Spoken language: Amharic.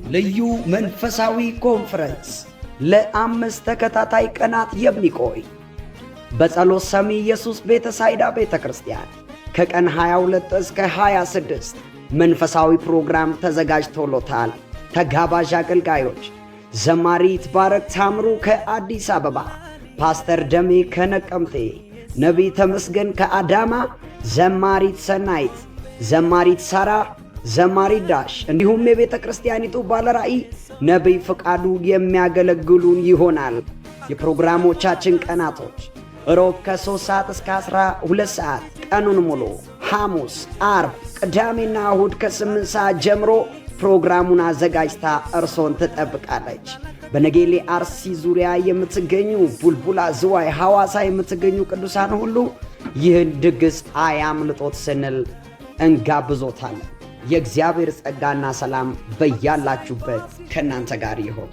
ልዩ መንፈሳዊ ኮንፈረንስ ለአምስት ተከታታይ ቀናት የሚቆይ በጸሎት ሰሚ ኢየሱስ ቤተሳይዳ ቤተክርስቲያን ከቀን 22 እስከ 26 መንፈሳዊ ፕሮግራም ተዘጋጅቶሎታል። ተጋባዥ አገልጋዮች ዘማሪት ባረክ ታምሩ ከአዲስ አበባ፣ ፓስተር ደሜ ከነቀምቴ፣ ነቢይ ተመስገን ከአዳማ፣ ዘማሪት ሰናይት፣ ዘማሪት ሳራ፣ ዘማሪት ዳሽ እንዲሁም የቤተ ክርስቲያኒቱ ባለራእይ ነቢይ ፍቃዱ የሚያገለግሉን ይሆናል። የፕሮግራሞቻችን ቀናቶች ሮብ ከ3 ሰዓት እስከ 12 ሰዓት ቀኑን ሙሉ፣ ሐሙስ፣ አርብ፣ ቅዳሜና እሁድ ከ8 ሰዓት ጀምሮ ፕሮግራሙን አዘጋጅታ እርሶን ትጠብቃለች። በነጌሌ አርሲ ዙሪያ የምትገኙ ቡልቡላ፣ ዝዋይ፣ ሐዋሳ የምትገኙ ቅዱሳን ሁሉ ይህን ድግስ አያምልጦት ስንል እንጋብዞታለን። የእግዚአብሔር ጸጋና ሰላም በያላችሁበት ከእናንተ ጋር ይሁን።